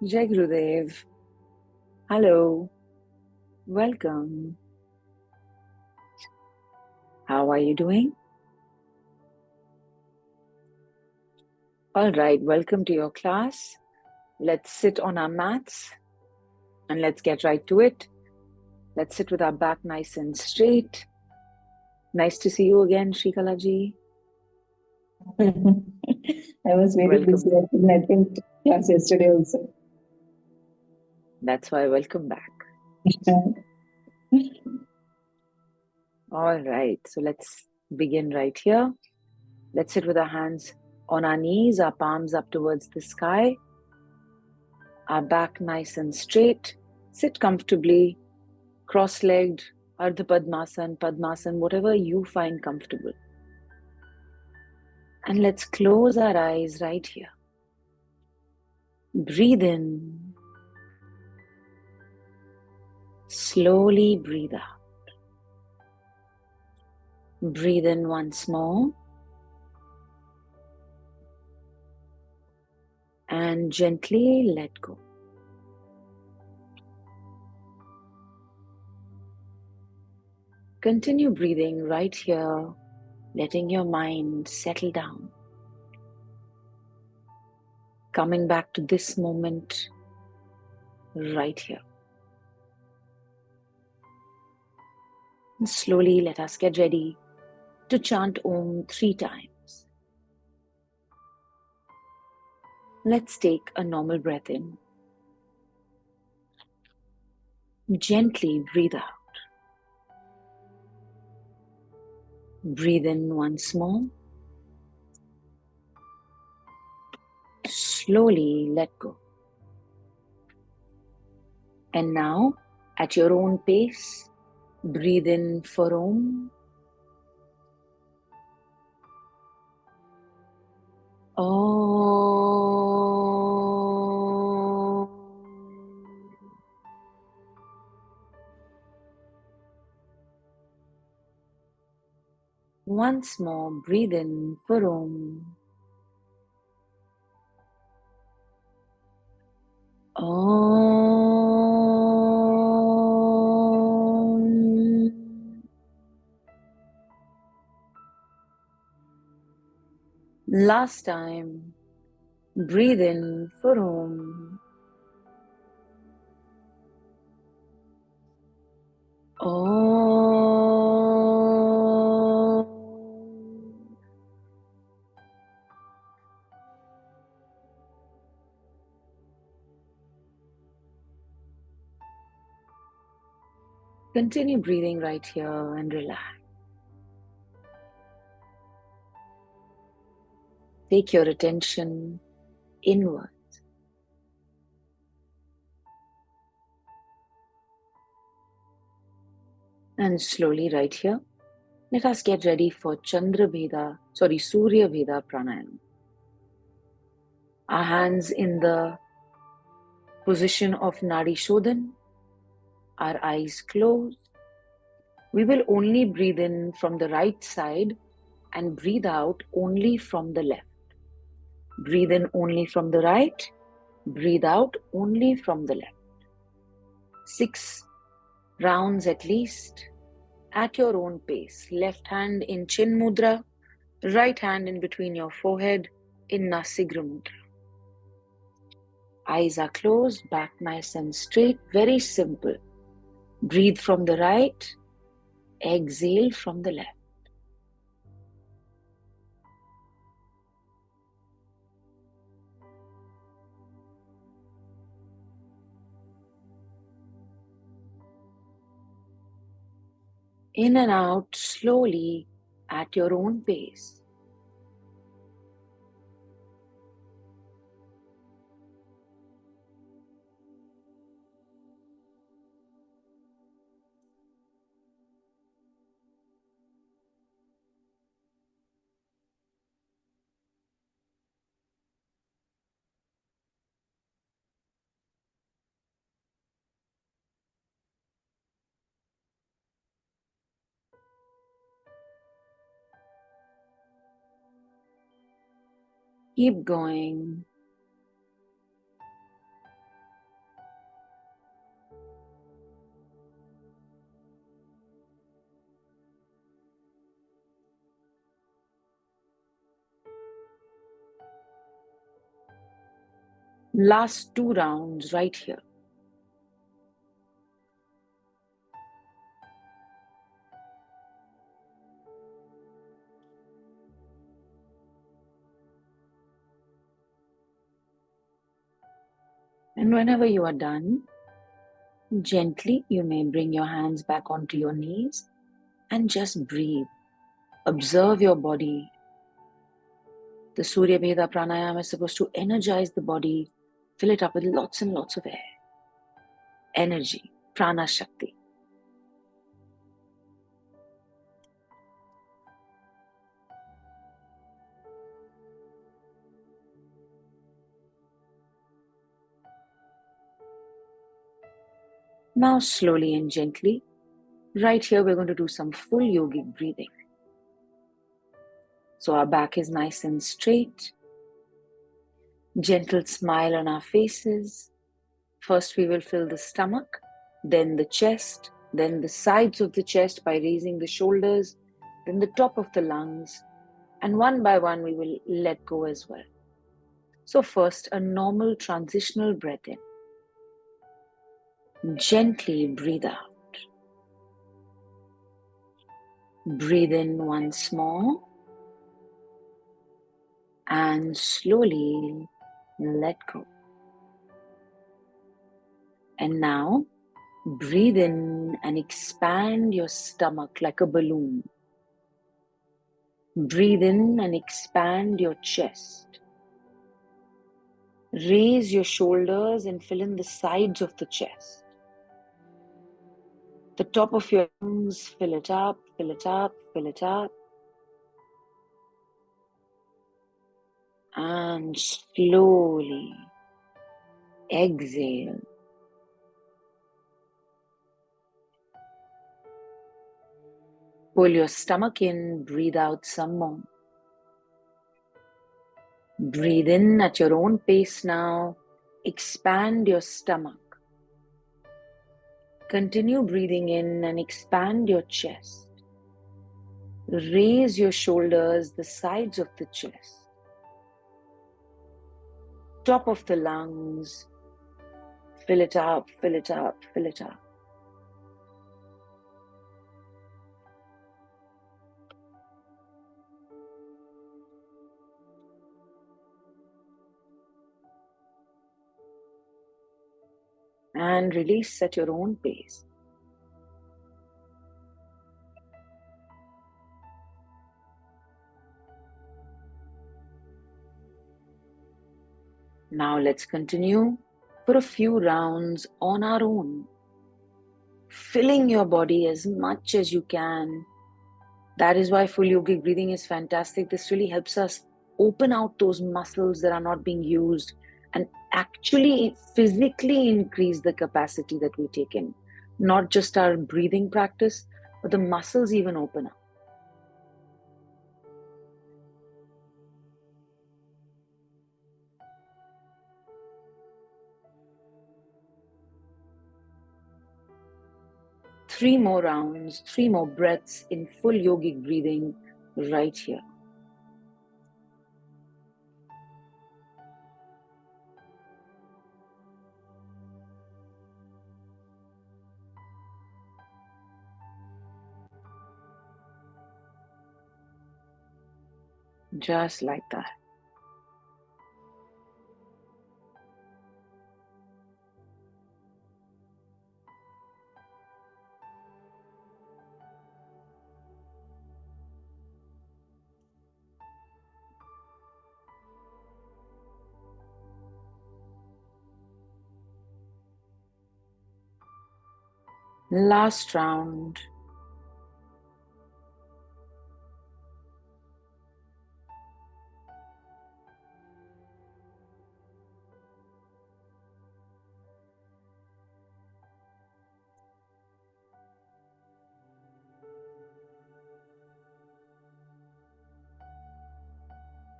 Jai Gurudev. Hello. Welcome. How are you doing? All right, welcome to your class. Let's sit on our mats and let's get right to it. Let's sit with our back nice and straight. Nice to see you again, Shrikala ji. I was very busy. Welcome. I couldn't attend class yesterday also. That's why welcome back. All right, so let's begin right here. Let's sit with our hands on our knees, our palms up towards the sky, our back nice and straight. Sit comfortably, cross-legged, Ardha Padmasan, Padmasan, whatever you find comfortable. And let's close our eyes right here. Breathe in. Slowly breathe out. Breathe in once more. And gently let go. Continue breathing right here, letting your mind settle down. Coming back to this moment right here. And slowly let us get ready to chant Om 3 times. Let's take a normal breath in. Gently breathe out. Breathe in once more. Slowly let go. And now, at your own pace, breathe in for Om. Om. Once more, breathe in for Om. Om. Last time, breathe in for Om. Om. Continue breathing right here and relax. Take your attention inward. And slowly right here, let us get ready for Surya Bheda Pranayama. Our hands in the position of Nadi Shodhan, our eyes closed. We will only breathe in from the right side and breathe out only from the left. Breathe in only from the right, breathe out only from the left. 6 rounds at least, at your own pace. Left hand in Chin Mudra, right hand in between your forehead in Nasigra Mudra. Eyes are closed, back nice and straight, very simple. Breathe from the right, exhale from the left. In and out slowly at your own pace. Keep going. Last 2 rounds right here. And whenever you are done, gently you may bring your hands back onto your knees and just breathe. Observe your body. The Surya Bheda pranayama is supposed to energize the body, fill it up with lots and lots of air. Energy, prana shakti. Now slowly and gently, right here we're going to do some full yogic breathing. So our back is nice and straight. Gentle smile on our faces. First we will fill the stomach, then the chest, then the sides of the chest by raising the shoulders, then the top of the lungs, and one by one we will let go as well. So first, a normal transitional breath in. Gently breathe out. Breathe in once more and slowly let go. And now, breathe in and expand your stomach like a balloon. Breathe in and expand your chest. Raise your shoulders and fill in the sides of the chest. The top of your lungs, fill it up, fill it up, fill it up. And slowly exhale. Pull your stomach in, breathe out some more. Breathe in at your own pace now. Expand your stomach. Continue breathing in and expand your chest. Raise your shoulders, the sides of the chest. Top of the lungs. Fill it up, fill it up, fill it up. And release at your own pace. Now let's continue for a few rounds on our own, filling your body as much as you can. That is why full yogic breathing is fantastic. This really helps us open out those muscles that are not being used and actually physically increase the capacity that we take in. Not just our breathing practice, but the muscles even open up. Three more rounds, 3 more breaths in full yogic breathing right here. Just like that. Last round.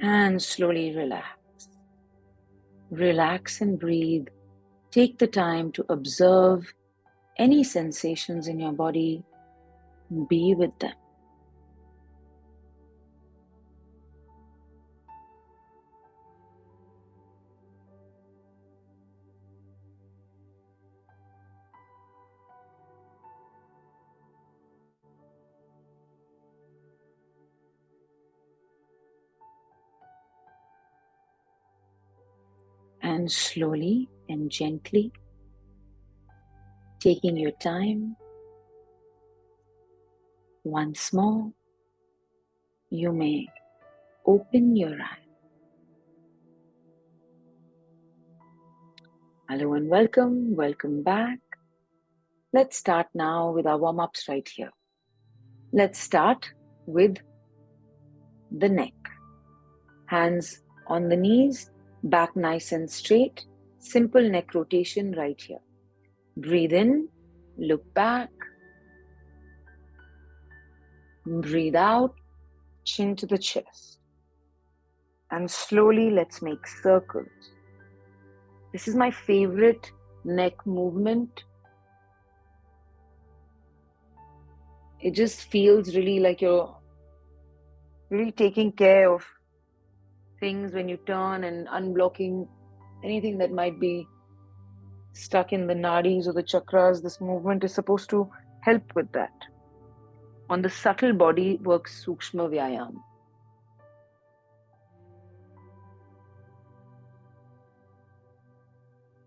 And slowly relax. Relax and breathe. Take the time to observe any sensations in your body. Be with them. And slowly and gently, taking your time, once more, you may open your eyes. Hello and welcome back. Let's start now with our warm-ups right here. Let's start with the neck. Hands on the knees, back nice and straight. Simple neck rotation right here. Breathe in, look back. Breathe out, chin to the chest. And slowly let's make circles. This is my favorite neck movement. It just feels really like you're really taking care of things when you turn and unblocking anything that might be stuck in the nadis or the chakras. This movement is supposed to help with that. On the subtle body works Sukshma Vyayam.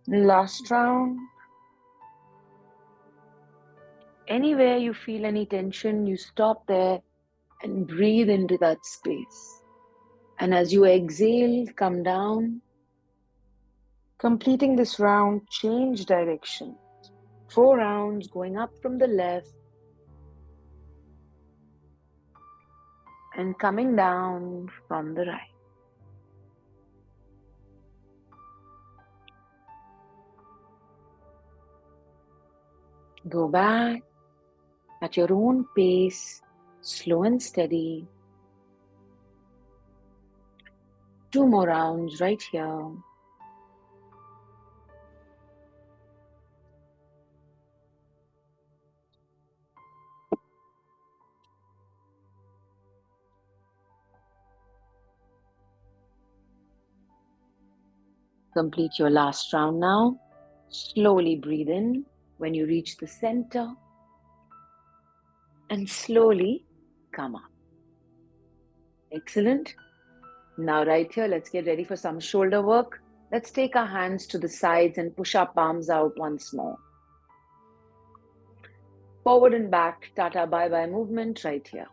Last round. Anywhere you feel any tension, you stop there and breathe into that space. And as you exhale, come down. Completing this round, change direction. 4 rounds going up from the left and coming down from the right. Go back at your own pace, slow and steady. 2 more rounds right here. Complete your last round now. Slowly breathe in when you reach the center and slowly come up. Excellent. Now right here, let's get ready for some shoulder work. Let's take our hands to the sides and push our palms out once more. Forward and back, Tata bye-bye movement right here.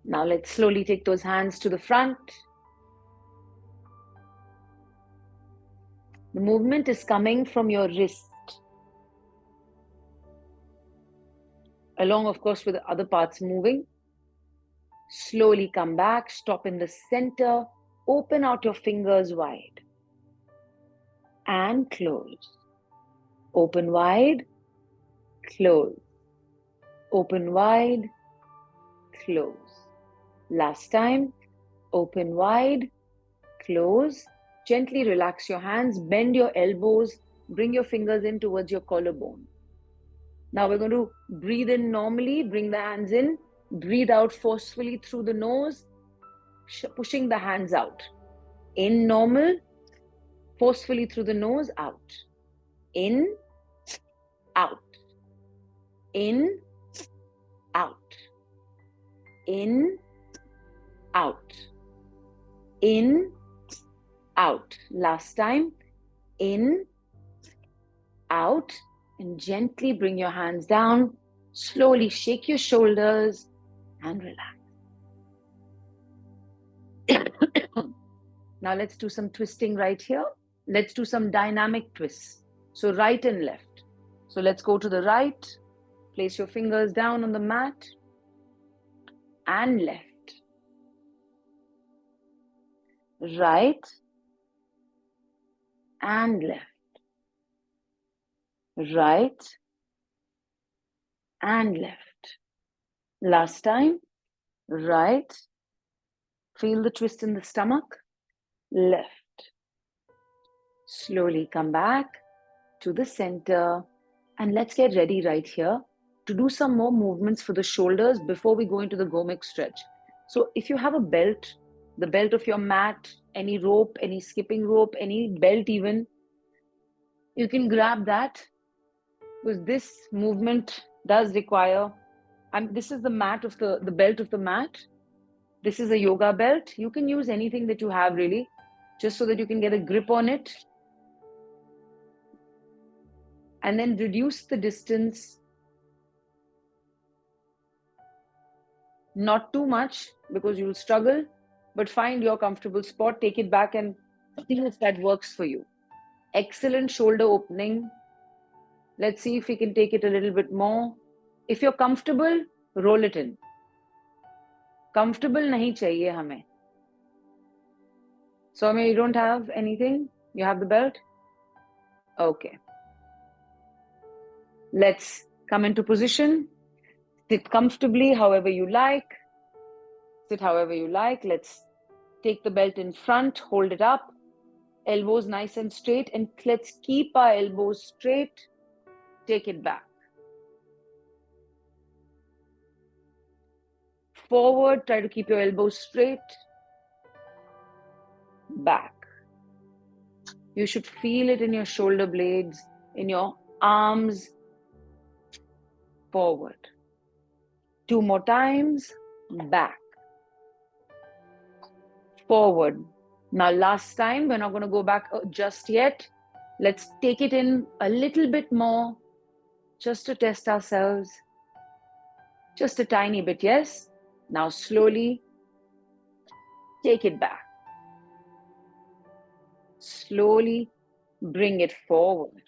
Now let's slowly take those hands to the front. The movement is coming from your wrist, along of course with the other parts moving. Slowly come back, stop in the center, open out your fingers wide and close. Open wide, close. Open wide, close. Last time, open wide, close. Gently relax your hands, bend your elbows, bring your fingers in towards your collarbone. Now we're going to breathe in normally, bring the hands in, breathe out forcefully through the nose, pushing the hands out. In normal, forcefully through the nose, out. In, out. In, out. In, out. In, out. Last time. In, out. And gently bring your hands down. Slowly shake your shoulders and relax. Now let's do some twisting right here. Let's do some dynamic twists. So right and left. So let's go to the right. Place your fingers down on the mat. And left. Right and left. Right and left. Last time. Right. Feel the twist in the stomach. Left. Slowly come back to the center. And let's get ready right here to do some more movements for the shoulders before we go into the Gomik stretch. So if you have a belt, the belt of your mat, any rope, any skipping rope, any belt even, you can grab that, because this movement does require, and this is the mat of the belt of the mat. This is a yoga belt. You can use anything that you have really, just so that you can get a grip on it. And then reduce the distance. Not too much because you'll struggle, but find your comfortable spot, take it back and see if that works for you. Excellent shoulder opening. Let's see if we can take it a little bit more. If you're comfortable, roll it in. Comfortable nahi chahiye hame. So, you don't have anything? You have the belt? Okay. Let's come into position. Sit comfortably, however you like. Sit however you like. Let's take the belt in front, hold it up. Elbows nice and straight, and let's keep our elbows straight. Take it back. Forward, try to keep your elbows straight. Back. You should feel it in your shoulder blades, in your arms. Forward. 2 more times. Back. Forward. Now, last time, we're not going to go back just yet. Let's take it in a little bit more, just to test ourselves. Just a tiny bit, yes? Now, slowly take it back. Slowly bring it forward.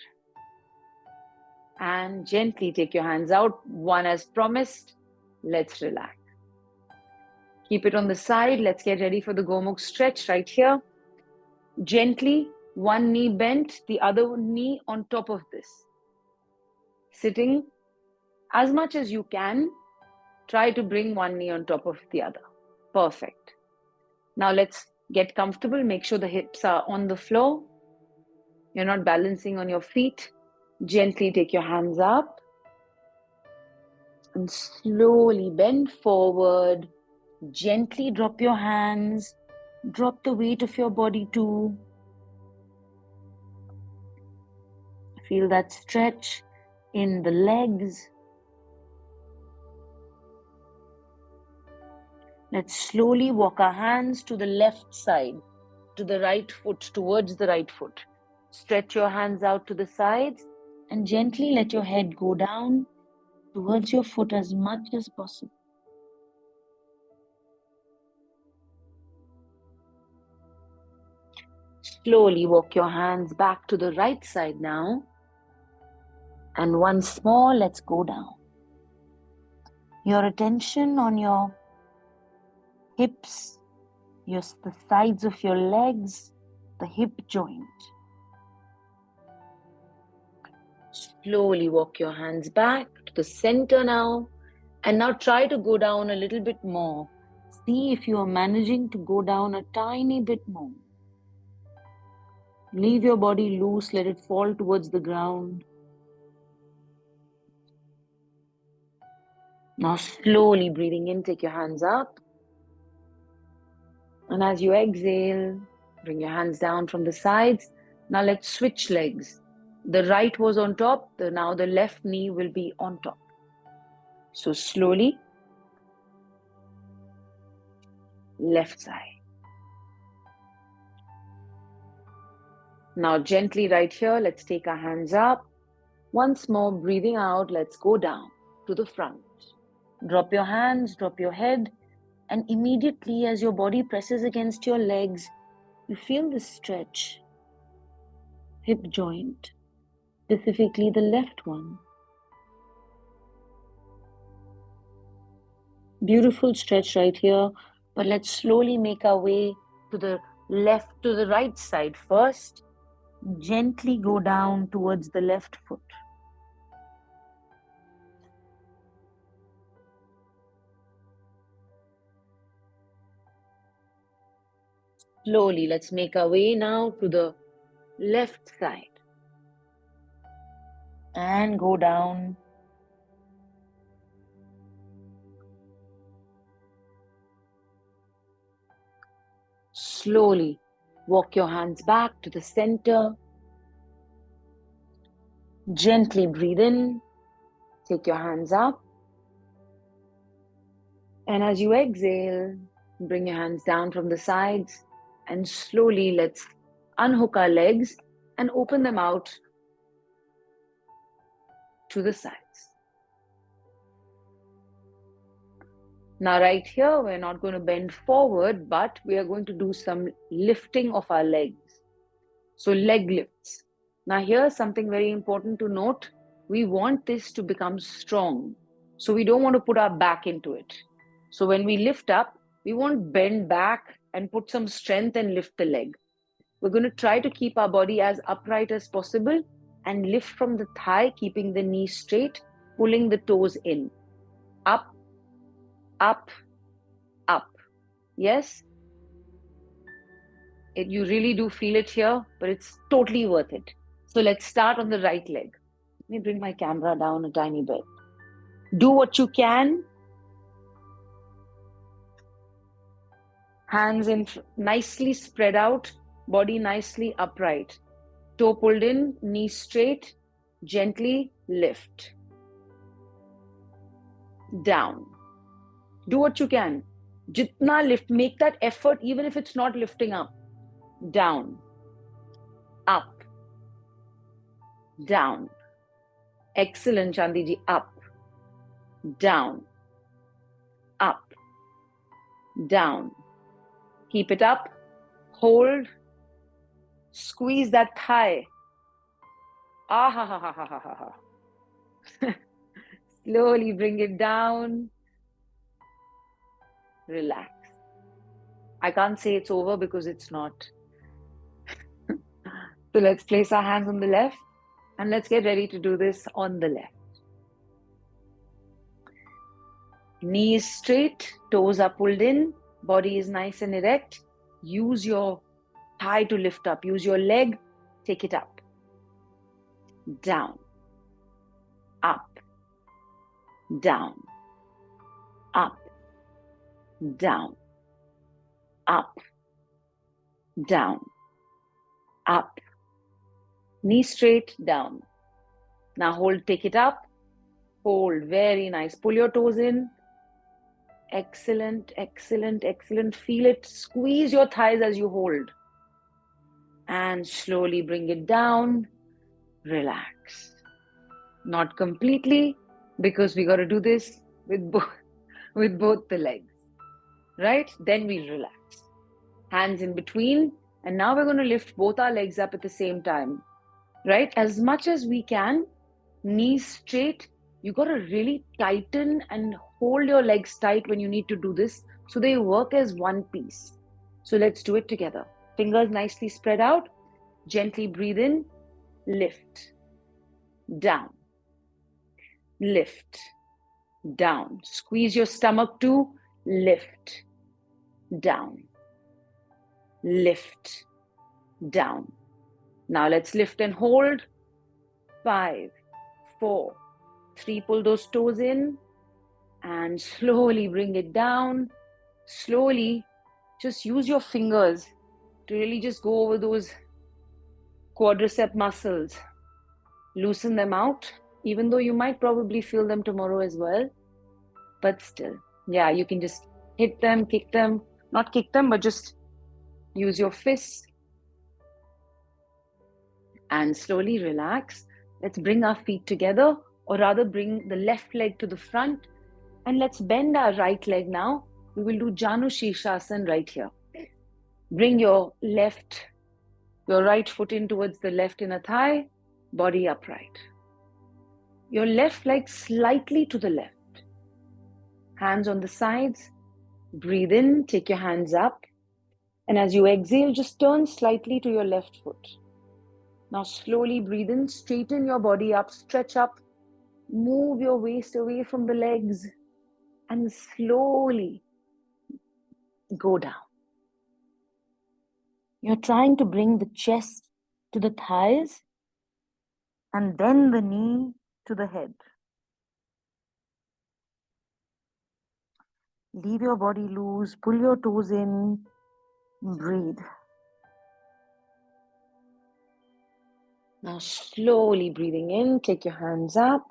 And gently take your hands out. One as promised. Let's relax. Keep it on the side. Let's get ready for the Gomukh stretch right here. Gently, one knee bent, the other knee on top of this. Sitting as much as you can, try to bring one knee on top of the other. Perfect. Now let's get comfortable. Make sure the hips are on the floor. You're not balancing on your feet. Gently take your hands up and slowly bend forward. Gently drop your hands. Drop the weight of your body too. Feel that stretch in the legs. Let's slowly walk our hands to the left side, to the right foot, towards the right foot. Stretch your hands out to the sides and gently let your head go down towards your foot as much as possible. Slowly walk your hands back to the right side now. And once more, let's go down. Your attention on your hips, the sides of your legs, the hip joint. Slowly walk your hands back to the center now. And now try to go down a little bit more. See if you are managing to go down a tiny bit more. Leave your body loose, let it fall towards the ground. Now slowly breathing in, take your hands up. And as you exhale, bring your hands down from the sides. Now let's switch legs. The right was on top, now the left knee will be on top. So slowly, left side. Now gently right here, let's take our hands up. Once more, breathing out, let's go down to the front. Drop your hands, drop your head, and immediately as your body presses against your legs, you feel this stretch. Hip joint, specifically the left one. Beautiful stretch right here, but let's slowly make our way to the left, to the right side first. Gently go down towards the left foot. Slowly, let's make our way now to the left side. And go down. Slowly, walk your hands back to the center. Gently breathe in. Take your hands up. And as you exhale, Bring your hands down from the sides and slowly let's unhook our legs and open them out to the sides. Now right here, we're not going to bend forward, but we are going to do some lifting of our legs. So leg lifts. Now here's something very important to note. We want this to become strong. So we don't want to put our back into it. So when we lift up, we won't bend back and put some strength and lift the leg. We're going to try to keep our body as upright as possible and lift from the thigh, keeping the knee straight, pulling the toes in. Up, up, up. Yes? You really do feel it here, but it's totally worth it. So let's start on the right leg. Let me bring my camera down a tiny bit. Do what you can. Hands in, nicely spread out, body nicely upright. Toe pulled in, knee straight, gently lift. Down. Do what you can. Jitna lift, make that effort even if it's not lifting up. Down. Up. Down. Excellent, Chandiji. Up. Down. Up. Down. Keep it up. Hold. Squeeze that thigh. Ah ha ha ha ha ha ha ha. Slowly bring it down. Relax. I can't say it's over because it's not. So let's place our hands on the left and let's get ready to do this on the left. Knees straight, toes are pulled in, body is nice and erect. Use your thigh to lift up. Use your leg, take it up. Down. Up. Down. Up. Down. Up. Down. Up. Knee straight, down. Now hold, take it up. Hold, very nice. Pull your toes in. Excellent, excellent, excellent. Feel it. Squeeze your thighs as you hold. And slowly bring it down. Relax. Not completely, because we got to do this with both the legs. Right? Then we'll relax. Hands in between. And now we're going to lift both our legs up at the same time. Right? As much as we can, knees straight. You got to really tighten and hold your legs tight when you need to do this so they work as one piece. So let's do it together. Fingers nicely spread out. Gently breathe in. Lift. Down. Lift. Down. Squeeze your stomach too. Lift. Down. Lift. Down. Now let's lift and hold. 5, 4, 3. Pull those toes in and slowly bring it down. Slowly, just use your fingers to really just go over those quadricep muscles. Loosen them out, even though you might probably feel them tomorrow as well. But still, yeah, you can just hit them, kick them. Not kick them, but just use your fists. And slowly relax. Let's bring our feet together, or rather bring the left leg to the front. And let's bend our right leg now. We will do Janu Shirshasana right here. Bring your right foot in towards the left inner thigh, body upright. Your left leg slightly to the left. Hands on the sides. Breathe in, take your hands up. And as you exhale, just turn slightly to your left foot. Now slowly breathe in, straighten your body up, stretch up, move your waist away from the legs, and slowly go down. You're trying to bring the chest to the thighs and then the knee to the head. Leave your body loose, pull your toes in, breathe. Now slowly breathing in, take your hands up.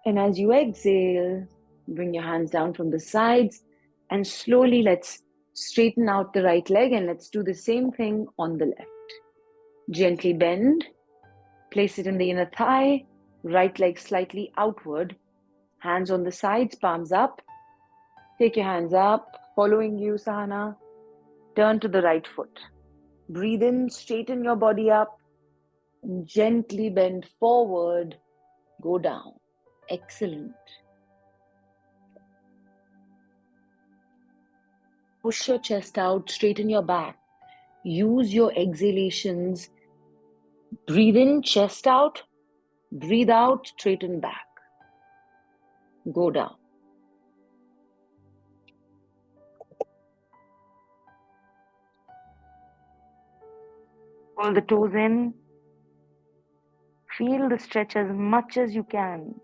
And as you exhale, bring your hands down from the sides And slowly let's straighten out the right leg and let's do the same thing on the left. Gently bend, place it in the inner thigh, right leg slightly outward, hands on the sides, palms up. Take your hands up, following you, Sahana. Turn to the right foot. Breathe in, straighten your body up, and gently bend forward, go down. Excellent. Push your chest out, straighten your back. Use your exhalations. Breathe in, chest out. Breathe out, straighten back. Go down. Pull the toes in. Feel the stretch as much as you can.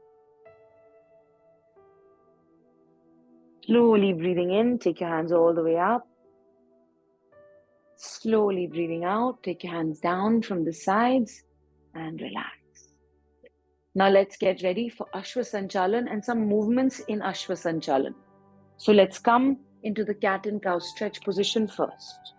Slowly breathing in, take your hands all the way up. Slowly breathing out, take your hands down from the sides and relax. Now let's get ready for Ashwa Sanchalan and some movements in Ashwa Sanchalan. So let's come into the cat and cow stretch position first.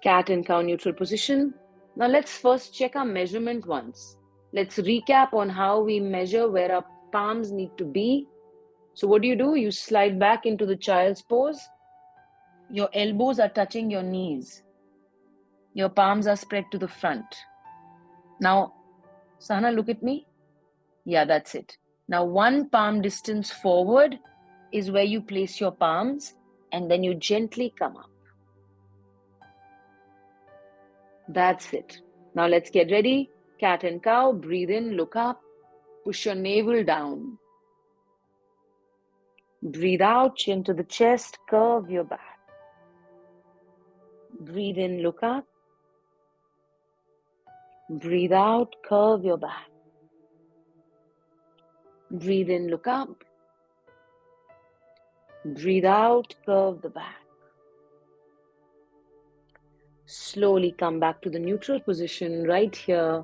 Cat and cow neutral position. Now let's first check our measurement once. Let's recap on how we measure where our palms need to be. So what do? You slide back into the child's pose. Your elbows are touching your knees. Your palms are spread to the front. Now, Sahana, look at me. Yeah, that's it. Now, one palm distance forward is where you place your palms, and then you gently come up. That's it. Now, let's get ready. Cat and cow, breathe in, look up, push your navel down. Breathe out, chin to the chest, curve your back. Breathe in, look up. Breathe out, curve your back. Breathe in, look up. Breathe out, curve the back. Slowly come back to the neutral position right here.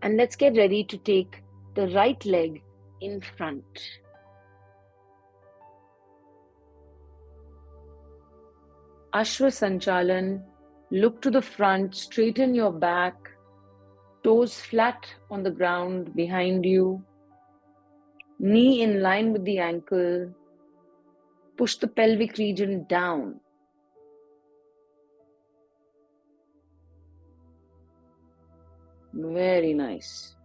And let's get ready to take the right leg in front. Ashwa Sanchalan. Look to the front, straighten your back, toes flat on the ground behind you, knee in line with the ankle, push the pelvic region down. Very nice.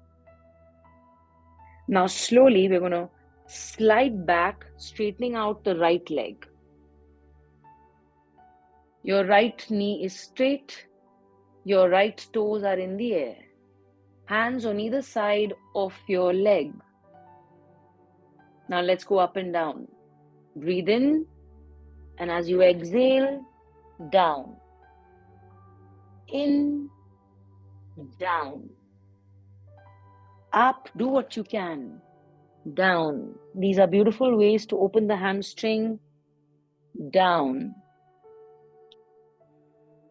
Now slowly we're going to slide back, straightening out the right leg. Your right knee is straight, your right toes are in the air. Hands on either side of your leg. Now let's go up and down. Breathe in, and as you exhale, down. In, down. Up, do what you can. Down. These are beautiful ways to open the hamstring. Down.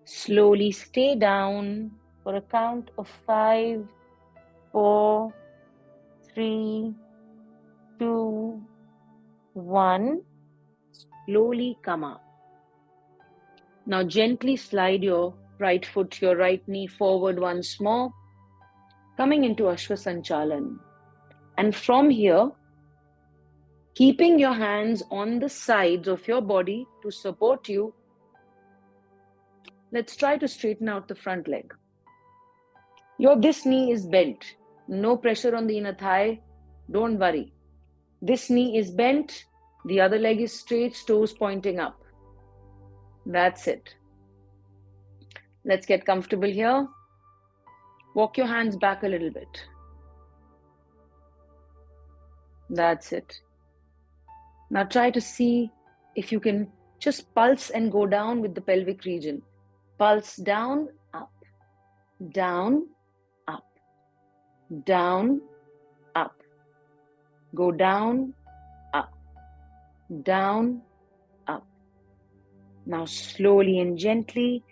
Slowly stay down for a count of 5, 4, 3, 2, 1. Slowly come up. Now gently slide your right foot, your right knee forward once more, coming into Ashwa Sanchalan. And from here, keeping your hands on the sides of your body to support you, let's try to straighten out the front leg. This knee is bent. No pressure on the inner thigh. Don't worry. This knee is bent. The other leg is straight, toes pointing up. That's it. Let's get comfortable here. Walk your hands back a little bit. That's it. Now try to see if you can just pulse and go down with the pelvic region. Pulse down, up, down, up, down, up. Go down, up, down, up. Now slowly and gently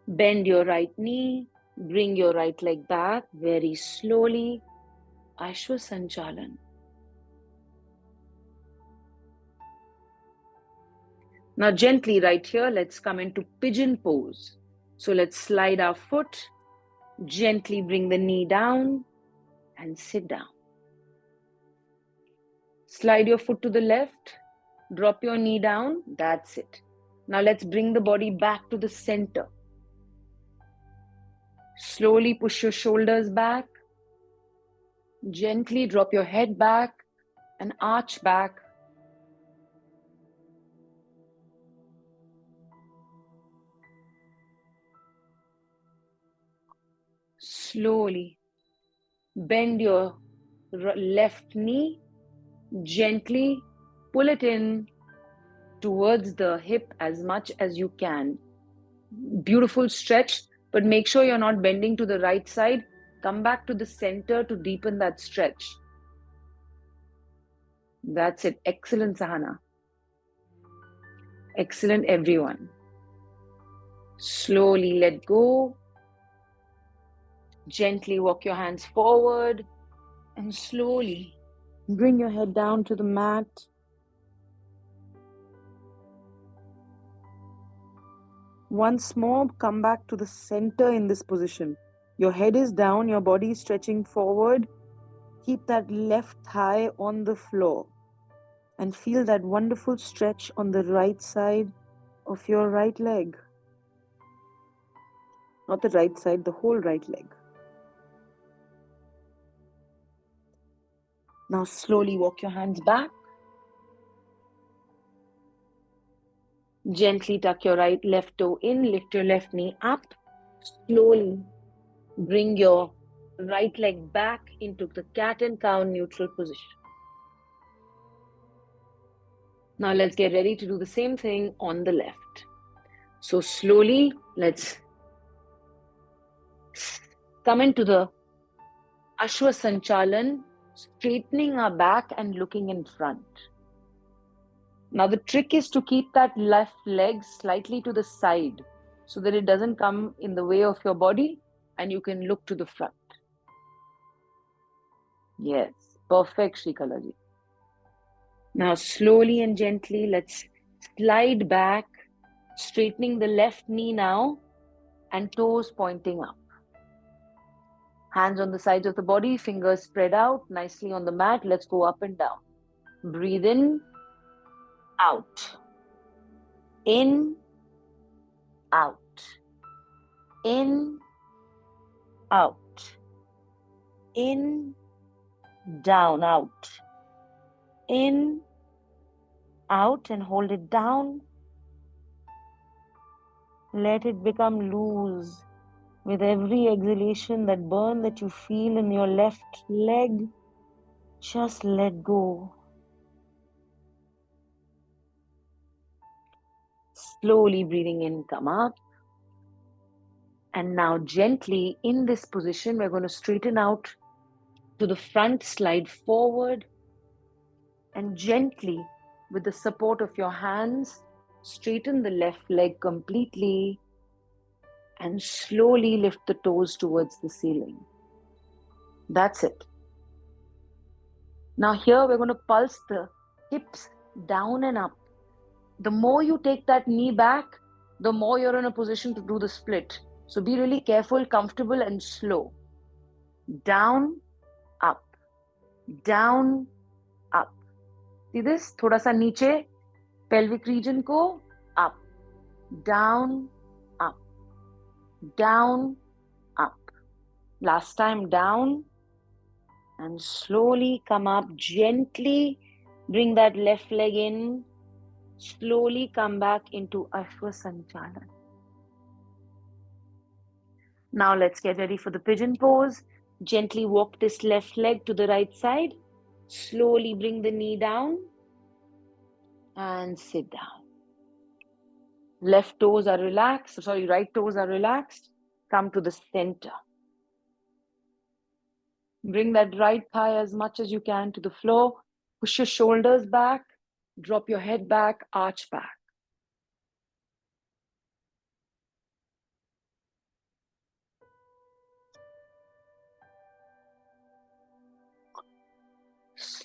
bend your right knee, bring your right leg back very slowly. Ashwa Sanchalan. Now gently right here, let's come into pigeon pose. So let's slide our foot, gently bring the knee down and sit down. Slide your foot to the left, drop your knee down, that's it. Now let's bring the body back to the center. Slowly push your shoulders back, gently drop your head back and arch back. Slowly bend your left knee, gently pull it in towards the hip as much as you can. Beautiful stretch, but make sure you're not bending to the right side. Come back to the center to deepen that stretch. That's it. Excellent, Sahana. Excellent, everyone. Slowly let go. Gently walk your hands forward and slowly bring your head down to the mat. Once more, come back to the center in this position. Your head is down, your body is stretching forward. Keep that left thigh on the floor and feel that wonderful stretch on the right side of your right leg. Not the right side, the whole right leg. Now slowly walk your hands back. Gently tuck your left toe in, lift your left knee up. Slowly bring your right leg back into the cat and cow neutral position. Now let's get ready to do the same thing on the left. So slowly, let's come into the Ashwa Sanchalan, straightening our back and looking in front. Now the trick is to keep that left leg slightly to the side so that it doesn't come in the way of your body and you can look to the front. Yes, perfect, Shrikalaji. Now slowly and gently, let's slide back, straightening the left knee now and toes pointing up. Hands on the sides of the body, fingers spread out nicely on the mat. Let's go up and down. Breathe in, out. In, out. In, out. In, down, out. In, out, and hold it down. Let it become loose. With every exhalation, that burn that you feel in your left leg, just let go. Slowly breathing in, come up. And now gently in this position, we're going to straighten out to the front, slide forward, and gently, with the support of your hands, straighten the left leg completely and slowly lift the toes towards the ceiling. That's it. Now here we're going to pulse the hips down and up. The more you take that knee back, the more you're in a position to do the split. So be really careful, comfortable and slow. Down, up, down, up. See this? Thoda sa niche, pelvic region ko, up, down, up, down, up. Last time down and slowly come up, gently bring that left leg in, slowly come back into Ashwa Sanchalan. Now let's get ready for the pigeon pose. Gently walk this left leg to the right side. Slowly bring the knee down and sit down. Left toes are relaxed. Right toes are relaxed. Come to the center. Bring that right thigh as much as you can to the floor. Push your shoulders back. Drop your head back. Arch back.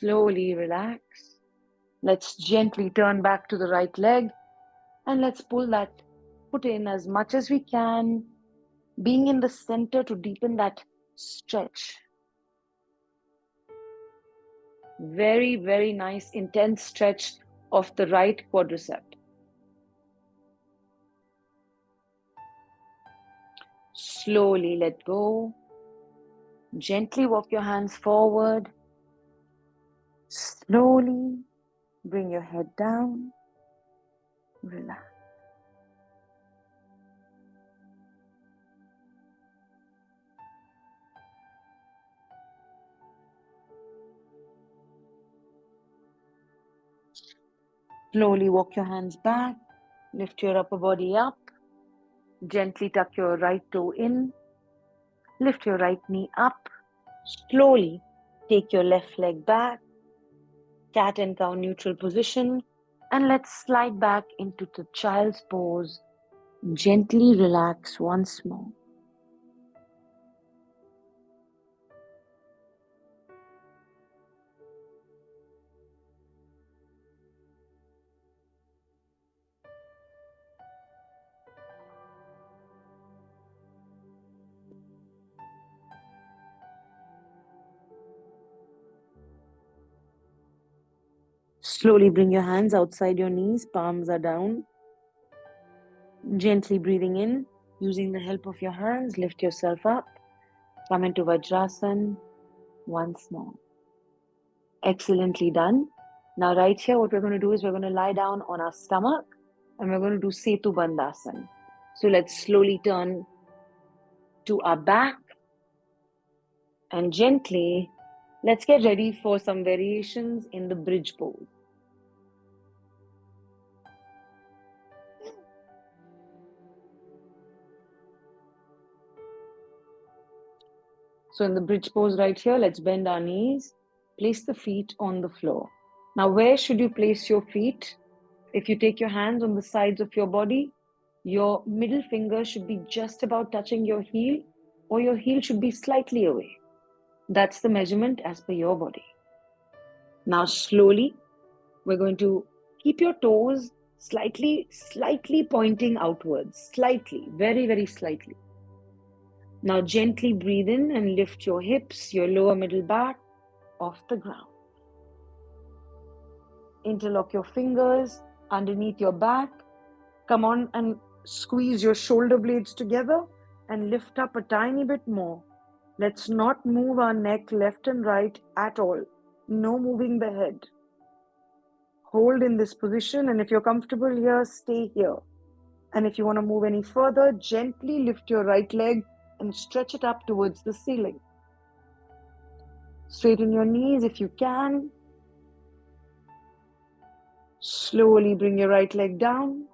Slowly relax. Let's gently turn back to the right leg and let's pull that foot in as much as we can, being in the center to deepen that stretch. Very, very nice, intense stretch of the right quadricep. Slowly let go. Gently walk your hands forward. Slowly bring your head down. Relax. Slowly walk your hands back. Lift your upper body up. Gently tuck your right toe in. Lift your right knee up. Slowly take your left leg back. Cat and cow neutral position. And let's slide back into the child's pose. Gently relax once more. Slowly bring your hands outside your knees, palms are down. Gently breathing in, using the help of your hands, lift yourself up. Come into Vajrasana once more. Excellently done. Now right here, what we're going to do is we're going to lie down on our stomach and we're going to do Setu Bandhasana. So let's slowly turn to our back and gently, let's get ready for some variations in the bridge pose. So in the bridge pose right here, let's bend our knees, place the feet on the floor. Now, where should you place your feet? If you take your hands on the sides of your body, your middle finger should be just about touching your heel, or your heel should be slightly away. That's the measurement as per your body. Now, slowly, we're going to keep your toes slightly pointing outwards. Slightly, very, very slightly. Now gently breathe in and lift your hips, your lower middle back off the ground. Interlock your fingers underneath your back. Come on and squeeze your shoulder blades together and lift up a tiny bit more. Let's not move our neck left and right at all. No moving the head. Hold in this position, and if you're comfortable here, stay here. And if you want to move any further, gently lift your right leg and stretch it up towards the ceiling. Straighten your knees if you can. Slowly bring your right leg down.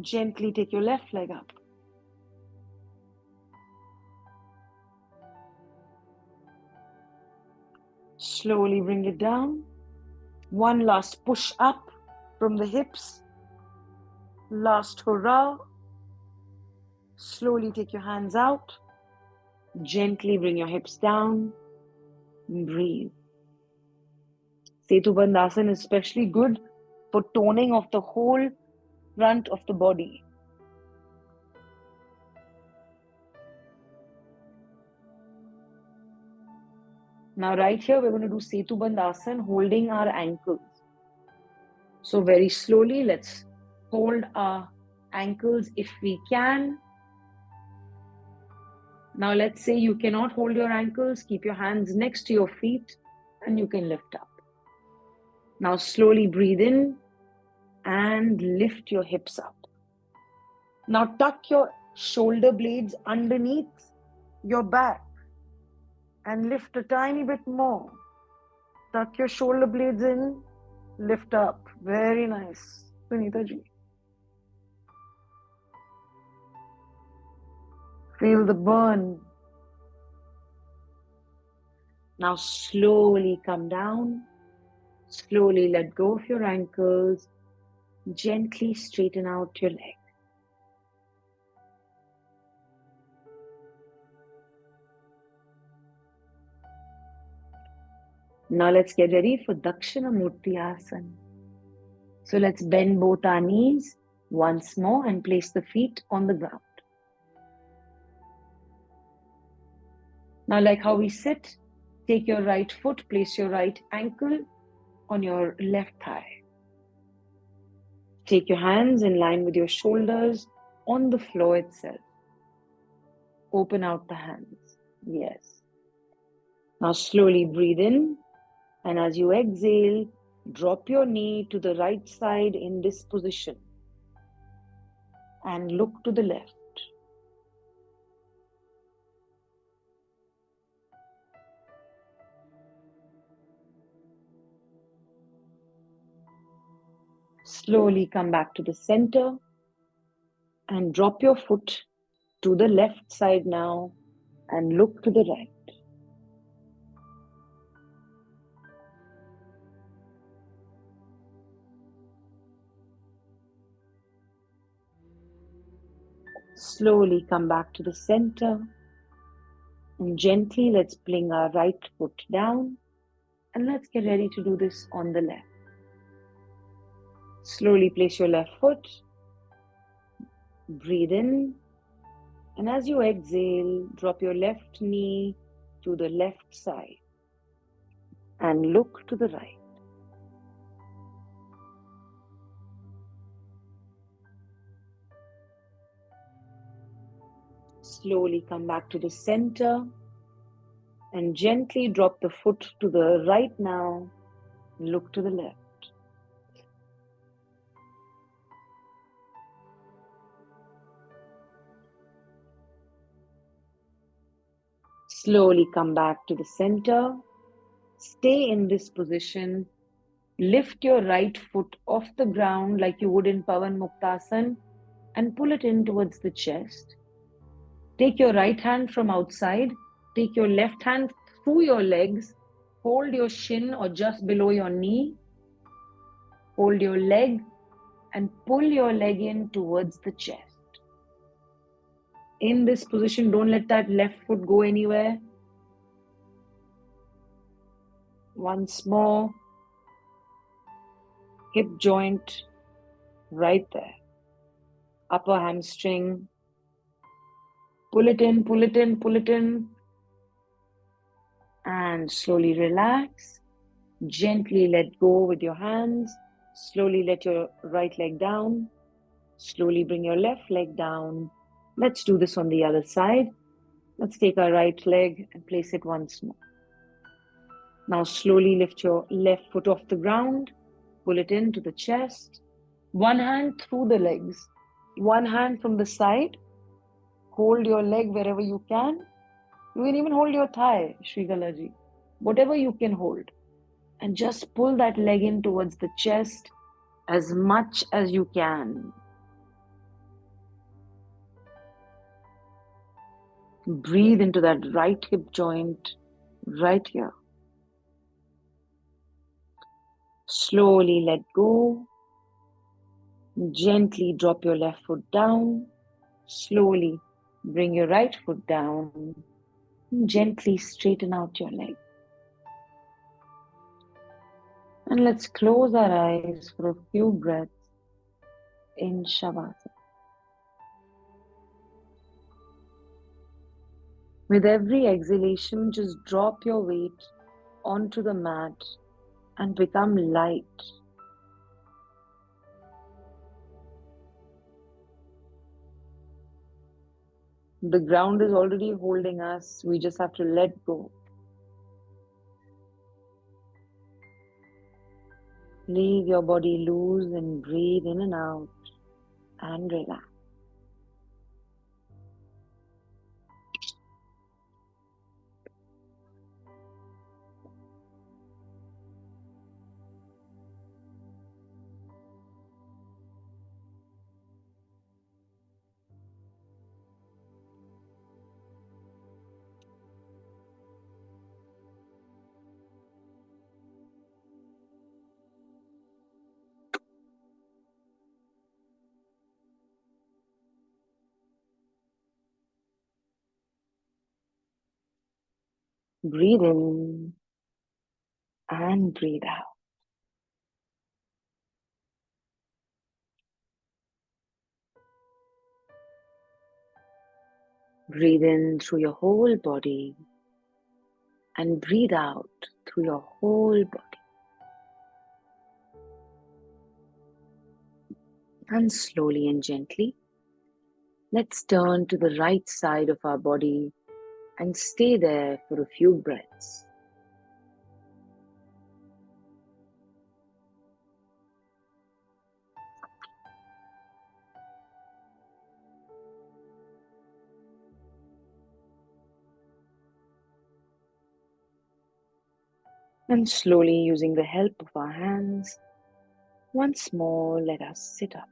Gently take your left leg up. Slowly bring it down. One last push up from the hips. Last hurrah. Slowly take your hands out. Gently bring your hips down. Breathe. Setu Bandhasana is especially good for toning of the whole front of the body. Now right here, we're going to do Setu Bandhasana holding our ankles. So very slowly, let's hold our ankles if we can. Now let's say you cannot hold your ankles, keep your hands next to your feet and you can lift up. Now slowly breathe in and lift your hips up. Now tuck your shoulder blades underneath your back and lift a tiny bit more. Tuck your shoulder blades in, lift up. Very nice, Sunita ji. Feel the burn. Now slowly come down. Slowly let go of your ankles. Gently straighten out your leg. Now let's get ready for Dakshinamurti Asana. So let's bend both our knees once more and place the feet on the ground. Now, like how we sit, take your right foot, place your right ankle on your left thigh. Take your hands in line with your shoulders on the floor itself. Open out the hands. Yes. Now slowly breathe in, and as you exhale, drop your knee to the right side in this position and look to the left. Slowly come back to the center and drop your foot to the left side now and look to the right. Slowly come back to the center and gently let's bring our right foot down and let's get ready to do this on the left. Slowly place your left foot, breathe in, and as you exhale, drop your left knee to the left side and look to the right. Slowly come back to the center and gently drop the foot to the right now, look to the left. Slowly come back to the center, stay in this position, lift your right foot off the ground like you would in Pavan Muktasana and pull it in towards the chest. Take your right hand from outside, take your left hand through your legs, hold your shin or just below your knee, hold your leg and pull your leg in towards the chest. In this position, don't let that left foot go anywhere. Once more, hip joint right there, upper hamstring, pull it in, pull it in, pull it in, and slowly relax. Gently let go with your hands. Slowly let your right leg down. Slowly bring your left leg down. Let's do this on the other side. Let's take our right leg and place it once more. Now slowly lift your left foot off the ground. Pull it into the chest. One hand through the legs. One hand from the side. Hold your leg wherever you can. You can even hold your thigh, Shri Galaji. Whatever you can hold. And just pull that leg in towards the chest as much as you can. Breathe into that right hip joint right here. Slowly let go. Gently drop your left foot down. Slowly bring your right foot down. Gently straighten out your leg. And let's close our eyes for a few breaths in Shavasana. With every exhalation, just drop your weight onto the mat and become light. The ground is already holding us. We just have to let go. Leave your body loose and breathe in and out and relax. Breathe in and breathe out. Breathe in through your whole body and breathe out through your whole body. And slowly and gently, let's turn to the right side of our body and stay there for a few breaths. And slowly, using the help of our hands, once more let us sit up.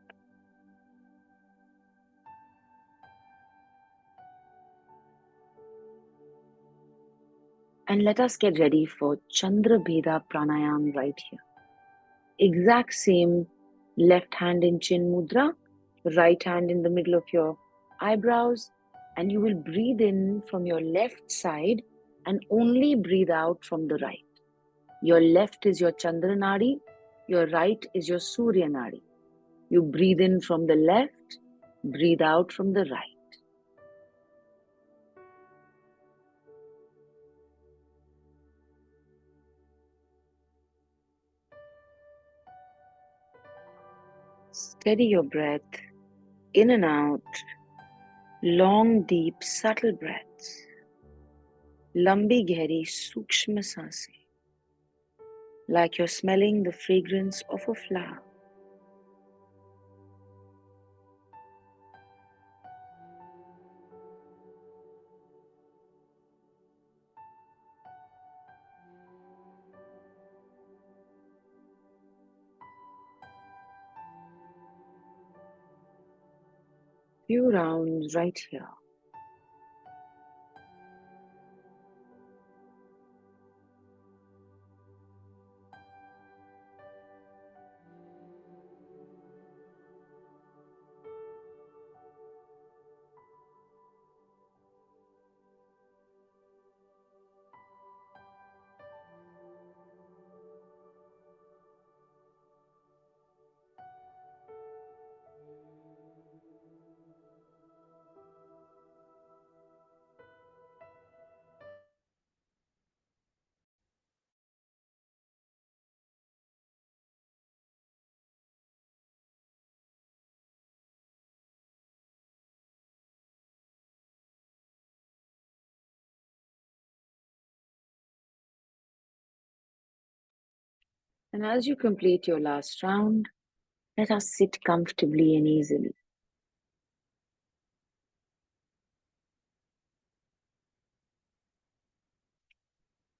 And let us get ready for Chandra Bheda Pranayam right here. Exact same left hand in chin mudra, right hand in the middle of your eyebrows, and you will breathe in from your left side and only breathe out from the right. Your left is your Chandra Nadi, your right is your Surya Nadi. You breathe in from the left, breathe out from the right. Steady your breath in and out, long, deep, subtle breaths. लंबी गहरी सूक्ष्म सांसें, like you're smelling the fragrance of a flower. Few rounds right here. And as you complete your last round, let us sit comfortably and easily.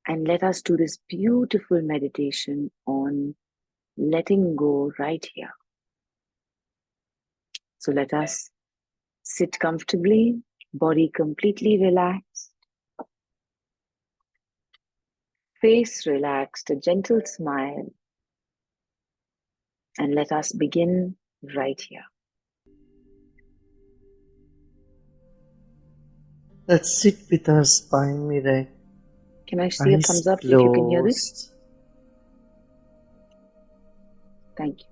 And let us do this beautiful meditation on letting go right here. So let us sit comfortably, body completely relaxed, face relaxed, a gentle smile, and let us begin right here. Let's sit with our spine erect, Can I see a eyes thumbs up if you can hear this? closed. Thank you.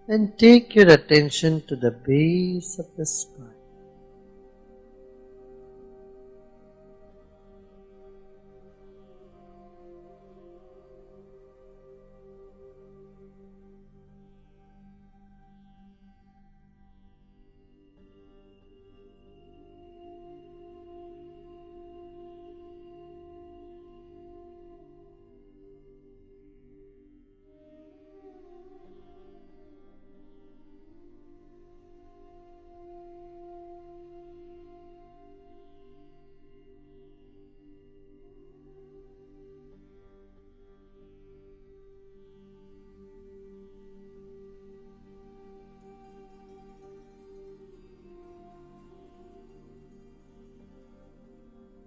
And take your attention to the base of the spine.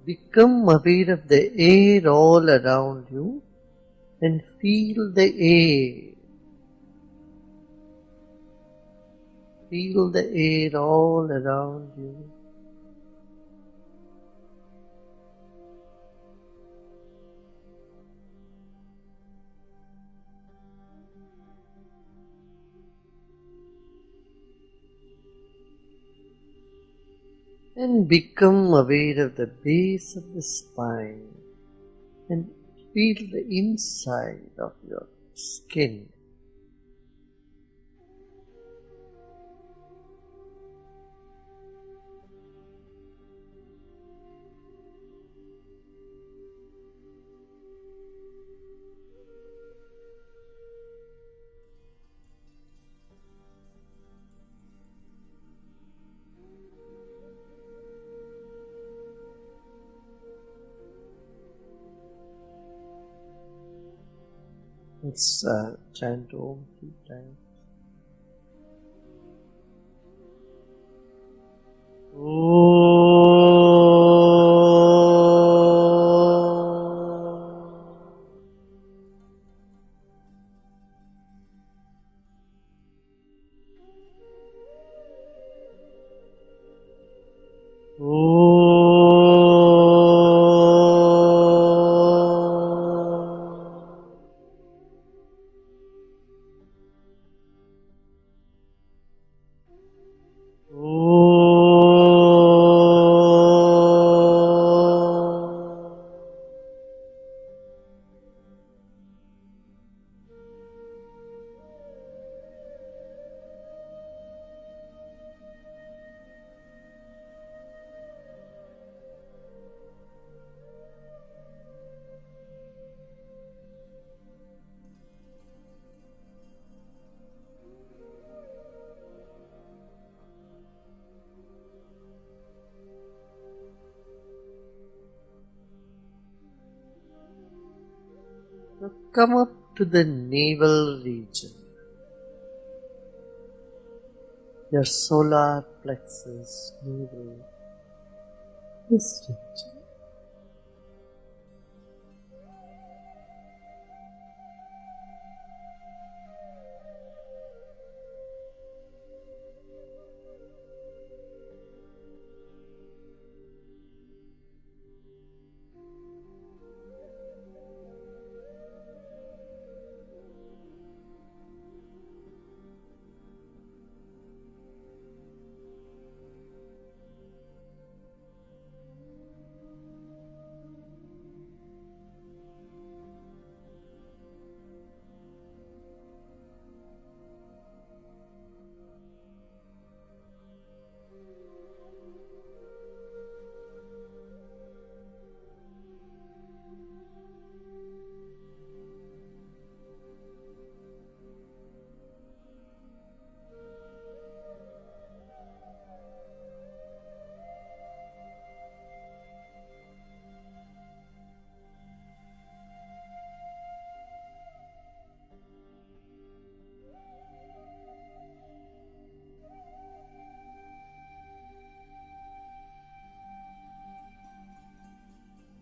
Become aware of the air all around you and feel the air. Feel the air all around you. and become aware of the base of the spine and feel the inside of your skin. Let's chant Om 3 times. Now come up to the navel region, your solar plexus navel, this region.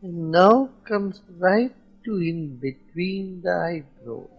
And now comes right to in between the eyebrows.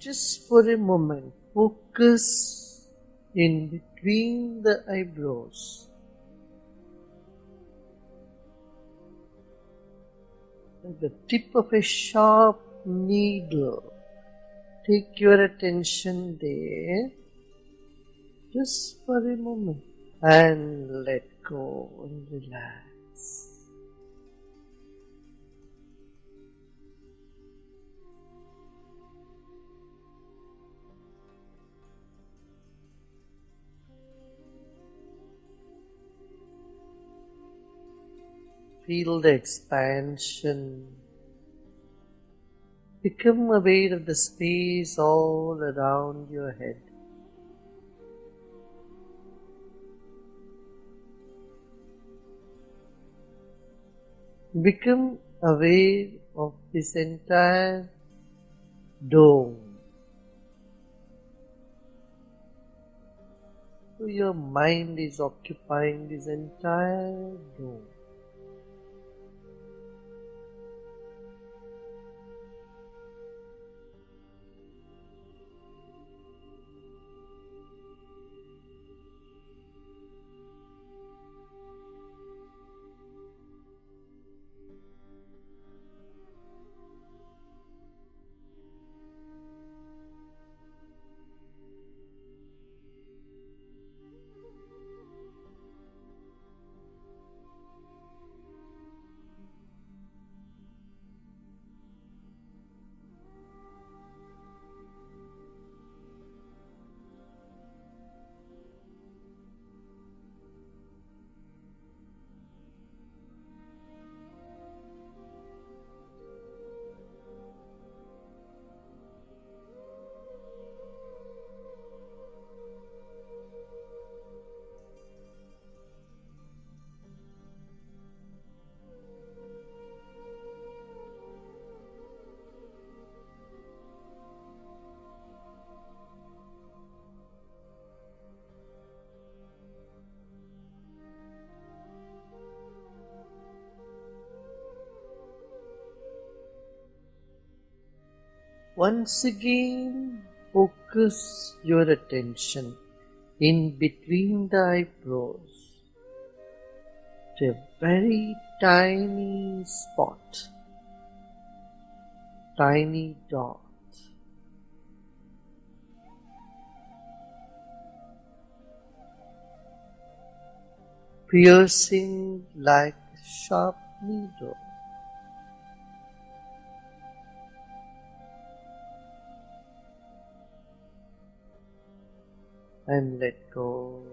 just for a moment, focus in between the eyebrows. Like the tip of a sharp needle. Take your attention there, just for a moment, and let go and relax. Feel the expansion. Become aware of the space all around your head. Become aware of this entire dome. So your mind is occupying this entire dome. Once again, focus your attention in between the eyebrows to a very tiny spot, tiny dot. Piercing like a sharp needle. And let go.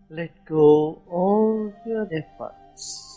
Let go all your efforts.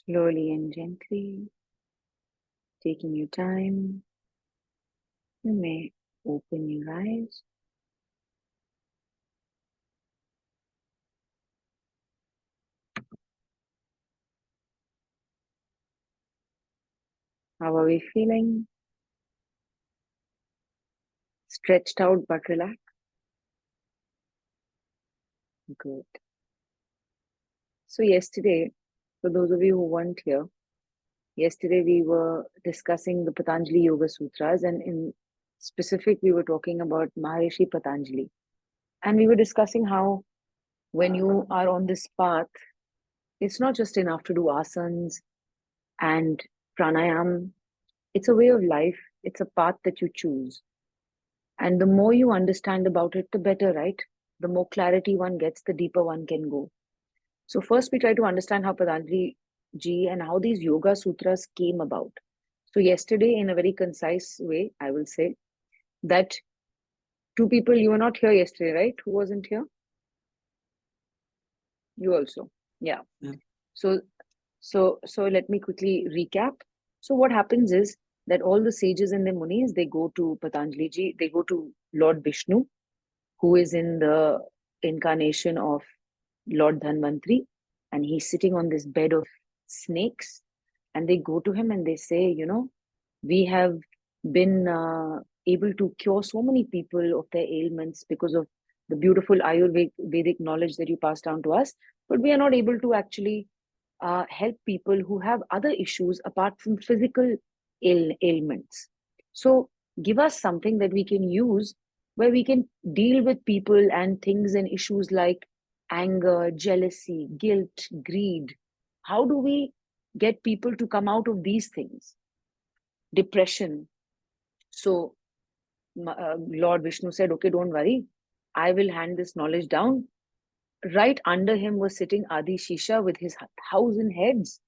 Slowly and gently, taking your time, you may open your eyes. How are we feeling? Stretched out but relaxed? Good. So yesterday, for those of you who weren't here, yesterday we were discussing the Patanjali Yoga Sutras, and in specific, we were talking about Maharishi Patanjali. And we were discussing how when you are on this path, it's not just enough to do asanas and pranayam. It's a way of life. It's a path that you choose. And the more you understand about it, the better, right? The more clarity one gets, the deeper one can go. So first we try to understand how Patanjali ji and how these yoga sutras came about. So yesterday, in a very concise way, I will say that two people, you were not here yesterday, right? Who wasn't here? You also. Yeah. So let me quickly recap. So what happens is that all the sages and the munis, they go to Patanjali ji, they go to Lord Vishnu, who is in the incarnation of Lord Dhanvantri, and he's sitting on this bed of snakes. And they go to him and they say, we have been able to cure so many people of their ailments because of the beautiful Ayurvedic knowledge that you passed down to us, but we are not able to actually help people who have other issues apart from physical ailments. So give us something that we can use where we can deal with people and things and issues like anger, jealousy, guilt, greed. How do we get people to come out of these things? Depression. So Lord Vishnu said, okay, don't worry. I will hand this knowledge down. Right under him was sitting Adi Shisha with his 1,000 heads.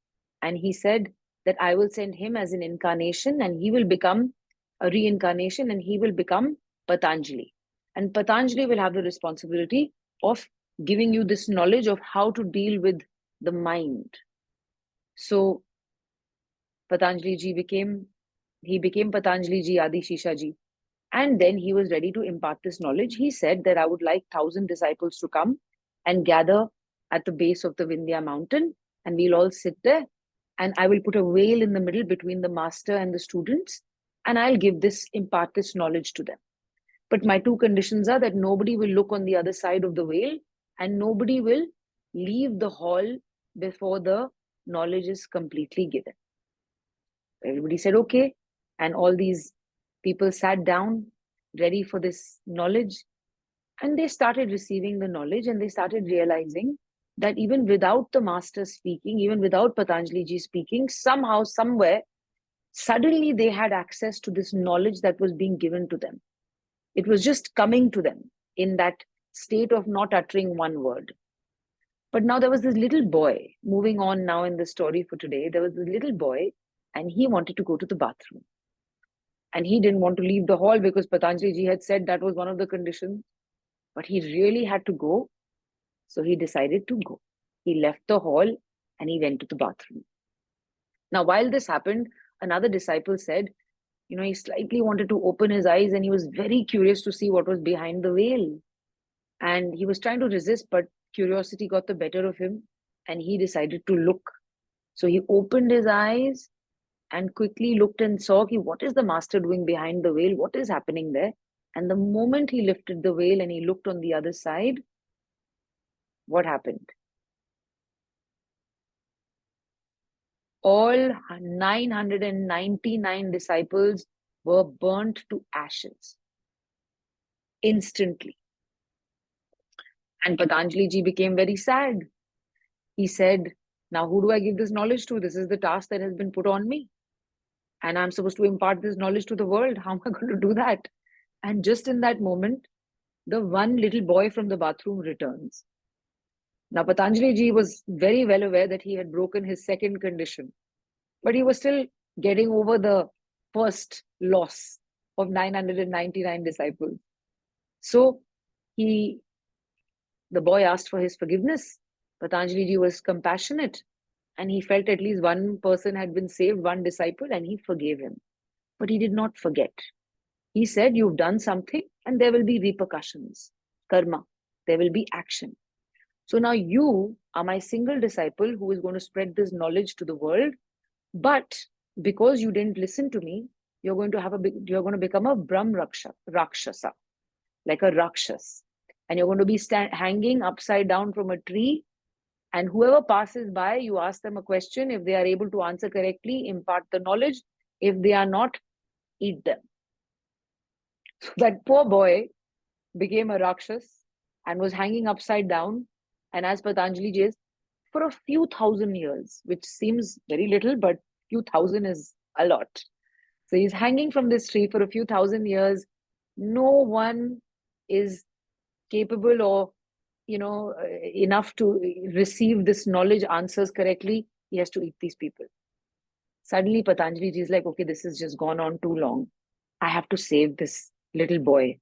And he said that I will send him as an incarnation and he will become a reincarnation and he will become Patanjali. And Patanjali will have the responsibility of giving you this knowledge of how to deal with the mind. So Patanjali ji became Patanjali ji, Adi Shisha ji. And then he was ready to impart this knowledge. He said that I would like 1,000 disciples to come and gather at the base of the Vindhya mountain, and we'll all sit there. And I will put a veil in the middle between the master and the students, and I'll impart this knowledge to them. But my two conditions are that nobody will look on the other side of the veil, and nobody will leave the hall before the knowledge is completely given. Everybody said, okay. And all these people sat down, ready for this knowledge. And they started receiving the knowledge and they started realizing that even without the master speaking, even without Patanjali ji speaking, somehow, somewhere, suddenly they had access to this knowledge that was being given to them. It was just coming to them in that state of not uttering one word. But now there was this little boy, moving on now in the story for today, there was this little boy and he wanted to go to the bathroom. And he didn't want to leave the hall because Patanjali ji had said that was one of the conditions. But he really had to go. So he decided to go. He left the hall and he went to the bathroom. Now, while this happened, another disciple said, he slightly wanted to open his eyes and he was very curious to see what was behind the veil. And he was trying to resist, but curiosity got the better of him and he decided to look. So he opened his eyes and quickly looked and saw, what is the master doing behind the veil? What is happening there? And the moment he lifted the veil and he looked on the other side, what happened? All 999 disciples were burnt to ashes instantly. And Patanjali ji became very sad. He said, now who do I give this knowledge to? This is the task that has been put on me. And I'm supposed to impart this knowledge to the world. How am I going to do that? And just in that moment, the one little boy from the bathroom returns. Now, Patanjali ji was very well aware that he had broken his second condition, but he was still getting over the first loss of 999 disciples. So the boy asked for his forgiveness. Patanjali ji was compassionate and he felt at least one person had been saved, one disciple, and he forgave him. But he did not forget. He said, you've done something and there will be repercussions, karma, there will be action. So now you are my single disciple who is going to spread this knowledge to the world. But because you didn't listen to me, you're going to become a Rakshasa, like a Rakshas. And you're going to be hanging upside down from a tree. And whoever passes by, you ask them a question. If they are able to answer correctly, impart the knowledge. If they are not, eat them. So that poor boy became a Rakshas and was hanging upside down. And as Patanjali says, for a few thousand years, which seems very little, but few thousand is a lot. So he's hanging from this tree for a few thousand years. No one is capable or, enough to receive this knowledge, answers correctly. He has to eat these people. Suddenly, Patanjali ji is like, okay, this has just gone on too long. I have to save this little boy.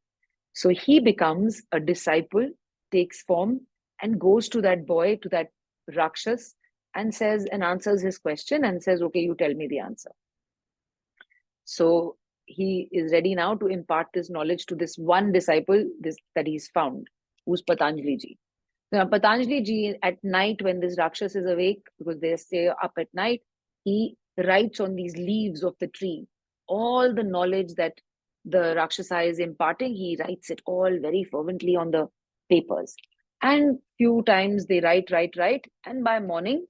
So he becomes a disciple, takes form, and goes to that boy, to that Rakshas, and says and answers his question and says, okay, you tell me the answer. So he is ready now to impart this knowledge to this one disciple that he's found, who's Patanjali ji. Now, Patanjali ji, at night when this Rakshas is awake, because they stay up at night, he writes on these leaves of the tree all the knowledge that the Rakshasa is imparting. He writes it all very fervently on the papers. And few times they write, and by morning,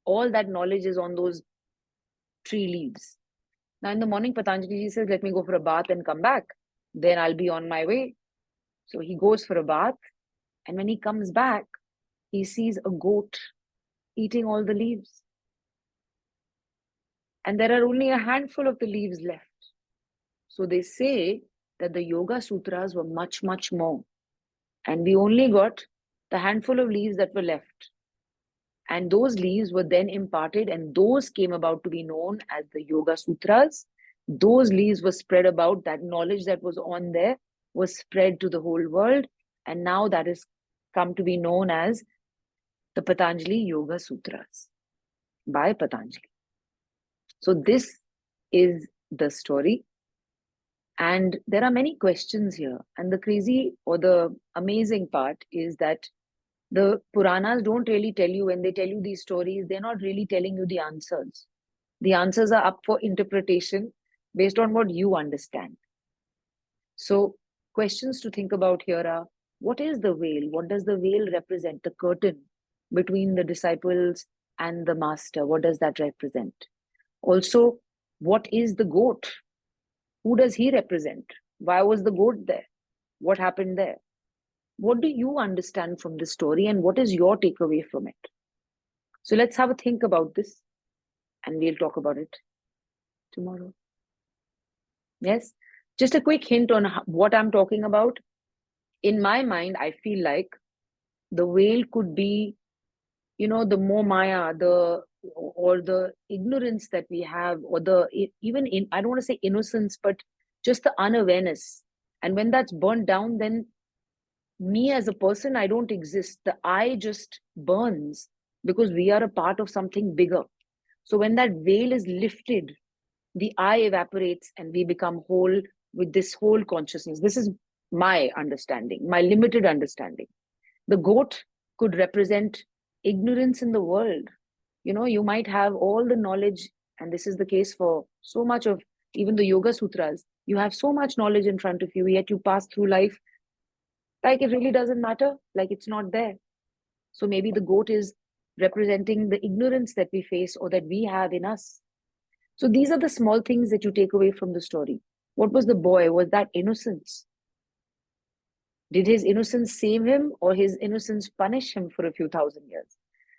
all that knowledge is on those tree leaves. Now in the morning, Patanjali ji says, let me go for a bath and come back. Then I'll be on my way. So he goes for a bath. And when he comes back, he sees a goat eating all the leaves. And there are only a handful of the leaves left. So they say that the Yoga Sutras were much, much more. And we only got the handful of leaves that were left. And those leaves were then imparted, and those came about to be known as the Yoga Sutras. Those leaves were spread about, that knowledge that was on there was spread to the whole world. And now that is come to be known as the Patanjali Yoga Sutras by Patanjali. So this is the story. And there are many questions here. And the crazy or the amazing part is that the Puranas don't really tell you, when they tell you these stories, they're not really telling you the answers. The answers are up for interpretation based on what you understand. So questions to think about here are, what is the veil? What does the veil represent? The curtain between the disciples and the master, what does that represent? Also, what is the goat? Who does he represent? Why was the goat there? What happened there? What do you understand from this story, and what is your takeaway from it? So let's have a think about this, and we'll talk about it tomorrow. Yes, just a quick hint on what I'm talking about. In my mind, I feel like the veil could be, the more maya, or the ignorance that we have, or I don't want to say innocence, but just the unawareness. And when that's burnt down, then me as a person, I don't exist. The I just burns because we are a part of something bigger. So when that veil is lifted, the I evaporates and we become whole with this whole consciousness. This is my understanding, my limited understanding. The goat could represent ignorance in the world. You might have all the knowledge, and this is the case for so much of even the Yoga Sutras. You have so much knowledge in front of you, yet you pass through life like it really doesn't matter, like it's not there. So maybe the goat is representing the ignorance that we face or that we have in us. So these are the small things that you take away from the story. What was the boy? Was that innocence? Did his innocence save him, or his innocence punish him for a few thousand years?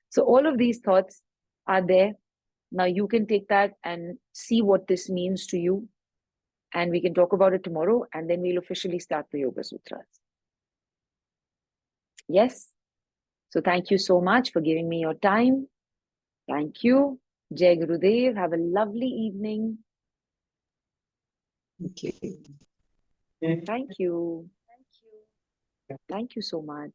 So all of these thoughts are there. Now you can take that and see what this means to you. And we can talk about it tomorrow, and then we'll officially start the Yoga Sutras. Yes? So thank you so much for giving me your time. Thank you. Jai Gurudev. Have a lovely evening. Okay. Thank you. Thank you so much.